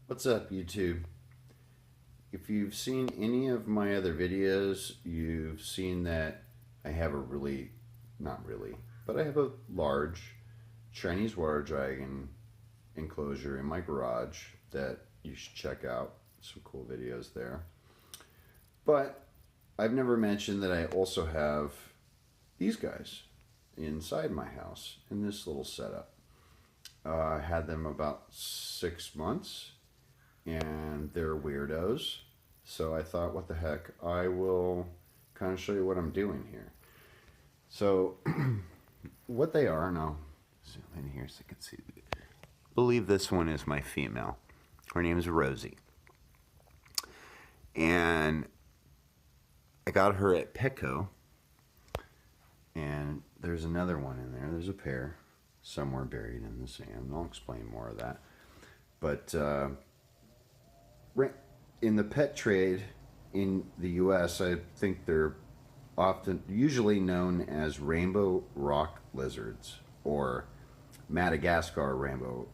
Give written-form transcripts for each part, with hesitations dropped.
What's up, YouTube? If you've seen any of my other videos, you've seen that I have not really, but I have a large Chinese water dragon enclosure in my garage that you should check out. Some cool videos there. But I've never mentioned that I also have these guys inside my house in this little setup. I had them about 6 months. And they're weirdos, so I thought, what the heck, I will kind of show you what I'm doing here. So what they are, and I'll zoom in here so you can see. I believe this one is my female. Her name is Rosie, and I got her at Petco, and there's another one in there. There's a pair somewhere buried in the sand. I'll explain more of that, but in the pet trade in the U.S., I think they're usually known as Rainbow Rock Lizards or Madagascar Rainbow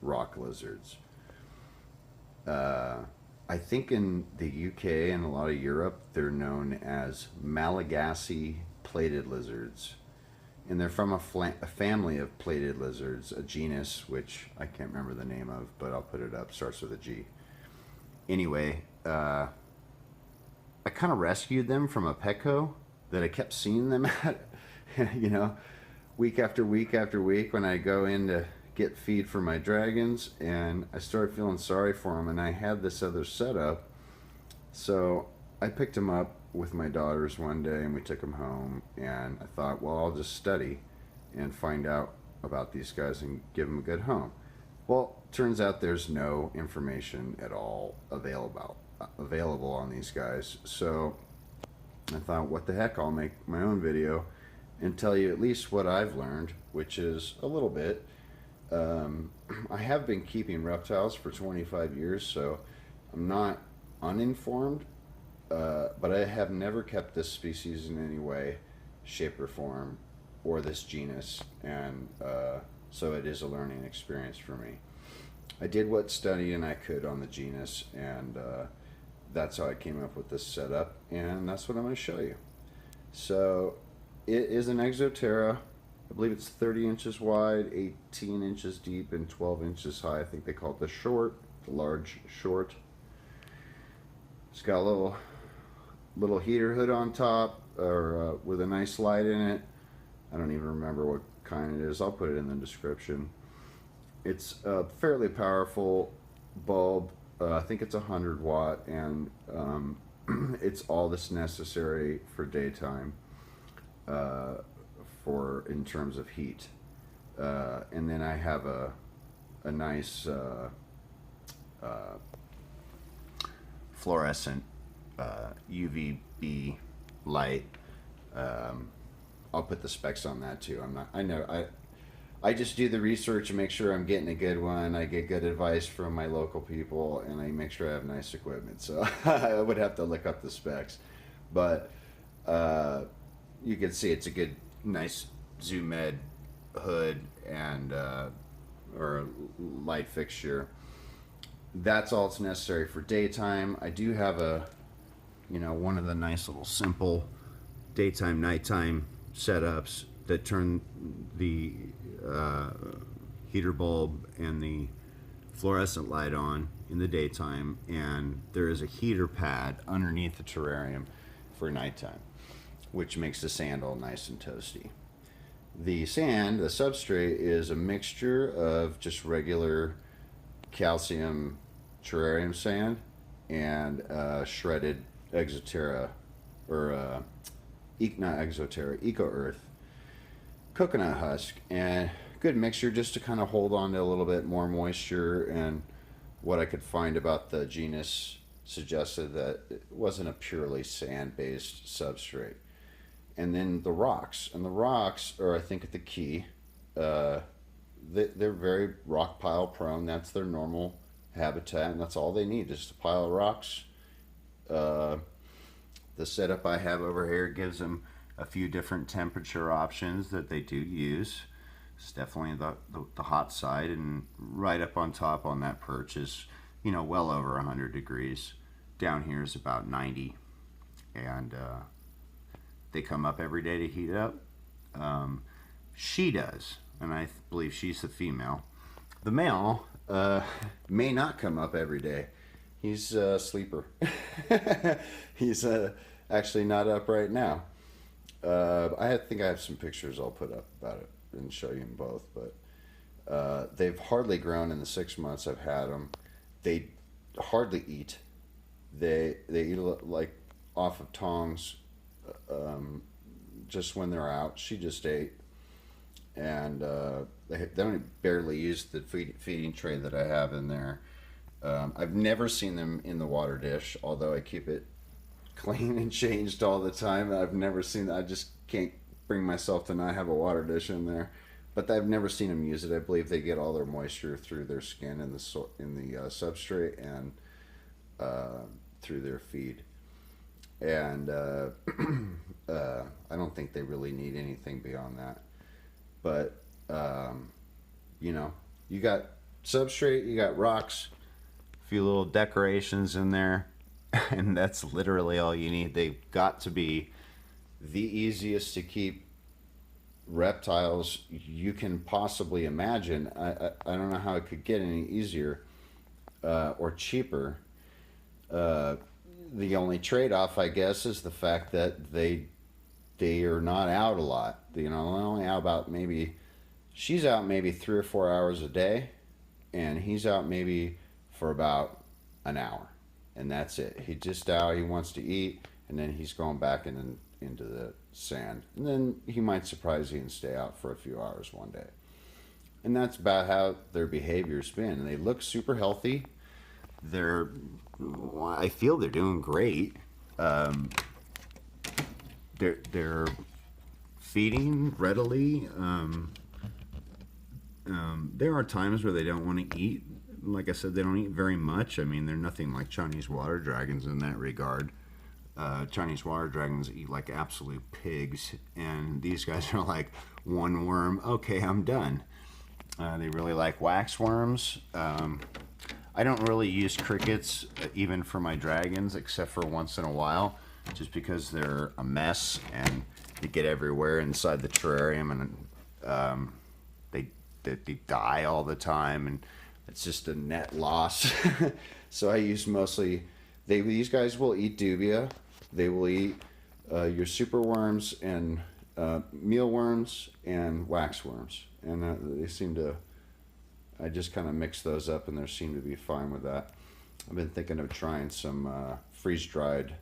Rock Lizards. I think in the UK and a lot of Europe, they're known as Malagasy plated lizards. And they're from a family of plated lizards, a genus, which I can't remember the name of, but I'll put it up, starts with a G. Anyway, I kind of rescued them from a Petco that I kept seeing them at, you know, week after week after week when I go in to get feed for my dragons, and I started feeling sorry for them, and I had this other setup, so I picked them up with my daughters one day, and we took them home, and I thought, well, I'll just study and find out about these guys and give them a good home. Well, turns out there's no information at all available on these guys. So I thought, what the heck, I'll make my own video and tell you at least what I've learned, which is a little bit. I have been keeping reptiles for 25 years, so I'm not uninformed, but I have never kept this species in any way, shape, or form, or this genus, and so it is a learning experience for me. I did what studying I could on the genus, and that's how I came up with this setup, and that's what I'm going to show you. So it is an Exoterra. I believe it's 30 inches wide, 18 inches deep, and 12 inches high. I think they call it the large short. It's got a little heater hood on top, or with a nice light in it. I don't even remember what kind it is. I'll put it in the description. It's a fairly powerful bulb. I think it's 100 watt, and it's all that's necessary for daytime in terms of heat. And then I have a nice fluorescent UVB light. I'll put the specs on that too. I just do the research and make sure I'm getting a good one. I get good advice from my local people, and I make sure I have nice equipment. So I would have to look up the specs, but you can see it's a good, nice zoom med hood and or a light fixture. That's all that's necessary for daytime. I do have one of the nice little simple daytime, nighttime setups that turn the heater bulb and the fluorescent light on in the daytime, and there is a heater pad underneath the terrarium for nighttime, which makes the sand all nice and toasty. The sand, the substrate, is a mixture of just regular calcium terrarium sand and shredded Exoterra, or not Exoterra, Eco Earth coconut husk, and good mixture just to kind of hold on to a little bit more moisture. And what I could find about the genus suggested that it wasn't a purely sand-based substrate. And then the rocks, are, I think, the key. They're very rock pile prone. That's their normal habitat, and that's all they need, just a pile of rocks. The setup I have over here gives them a few different temperature options that they do use. It's definitely the hot side, and right up on top on that perch is you know, well over 100 degrees. Down here is about 90, and they come up every day to heat up. She does, and I believe she's the female. The male may not come up every day. He's a sleeper. He's actually not up right now. I think I have some pictures I'll put up about it and show you them both, but they've hardly grown in the 6 months I've had them. They hardly eat. They eat like off of tongs, just when they're out. She just ate, and they don't barely use the feeding tray that I have in there. I've never seen them in the water dish, although I keep it clean and changed all the time. I've never seen. I just can't bring myself to not have a water dish in there. But I've never seen them use it. I believe they get all their moisture through their skin in the substrate and through their feed. And I don't think they really need anything beyond that. But you know, you got substrate, you got rocks, a few little decorations in there, and that's literally all you need. They've got to be the easiest to keep reptiles you can possibly imagine. I don't know how it could get any easier or cheaper. The only trade-off, I guess, is the fact that they are not out a lot. You know, they're only out about she's out maybe 3 or 4 hours a day, and he's out maybe for about an hour, and that's it. He just out, he wants to eat, and then he's going back into the sand, and then he might surprise you and stay out for a few hours one day. And that's about how their behavior's been. And they look super healthy. I feel they're doing great. They're feeding readily. There are times where they don't want to eat. Like I said, they don't eat very much. I mean, they're nothing like Chinese water dragons in that regard. Chinese water dragons eat like absolute pigs, and these guys are like one worm, okay, I'm done. They really like wax worms. I don't really use crickets even for my dragons, except for once in a while, just because they're a mess and they get everywhere inside the terrarium, and they die all the time, and it's just a net loss. So I use mostly, these guys will eat dubia. They will eat your super worms and mealworms and wax worms, and they seem to. I just kind of mix those up, and they seem to be fine with that. I've been thinking of trying some freeze-dried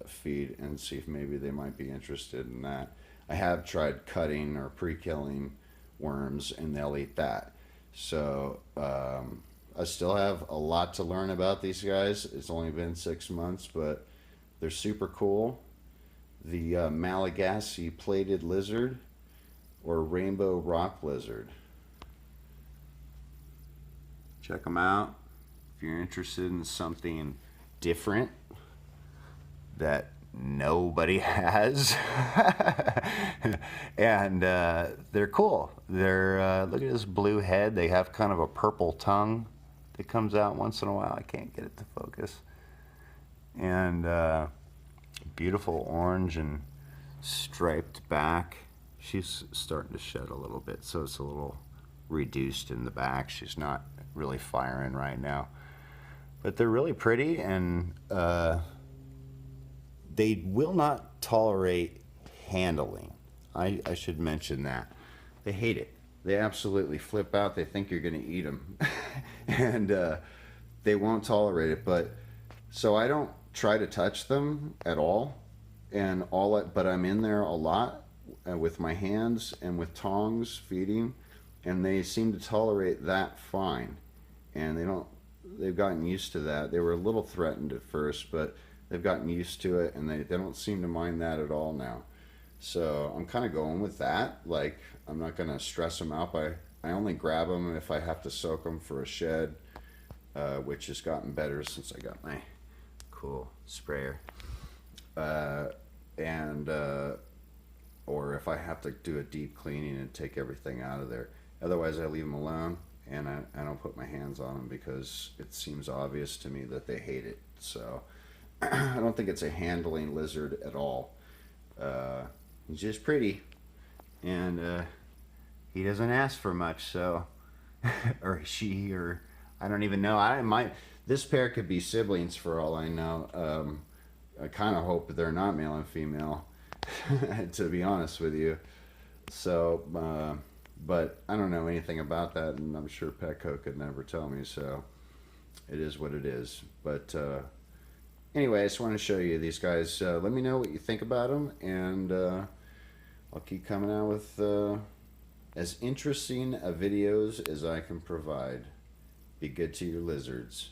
feed and see if maybe they might be interested in that. I have tried cutting or pre-killing worms, and they'll eat that. So I still have a lot to learn about these guys. It's only been 6 months, but they're super cool. The Madagascar plated lizard or rainbow rock lizard. Check them out if you're interested in something different that nobody has. And they're cool. They're look at this blue head. They have kind of a purple tongue that comes out once in a while. I can't get it to focus. And beautiful orange and striped back. She's starting to shed a little bit, so it's a little reduced in the back. She's not really firing right now, but they're really pretty, and they will not tolerate handling. I should mention that. They hate it. They absolutely flip out. They think you're going to eat them. And they won't tolerate it. But so I don't try to touch them at all, but I'm in there a lot with my hands and with tongs feeding, and they seem to tolerate that fine. And they've gotten used to that. They were a little threatened at first, but they've gotten used to it, and they don't seem to mind that at all now. So I'm kind of going with that. Like, I'm not going to stress them out. I only grab them if I have to soak them for a shed, which has gotten better since I got my cool sprayer. Or if I have to do a deep cleaning and take everything out of there. Otherwise, I leave them alone, and I don't put my hands on them because it seems obvious to me that they hate it. So I don't think it's a handling lizard at all. He's just pretty, and he doesn't ask for much. So, or she, or I don't even know. This pair could be siblings for all I know. I kind of hope they're not male and female, to be honest with you. So, but I don't know anything about that, and I'm sure Petco could never tell me. So it is what it is. But anyway, I just want to show you these guys. Let me know what you think about them, and I'll keep coming out with as interesting videos as I can provide. Be good to your lizards.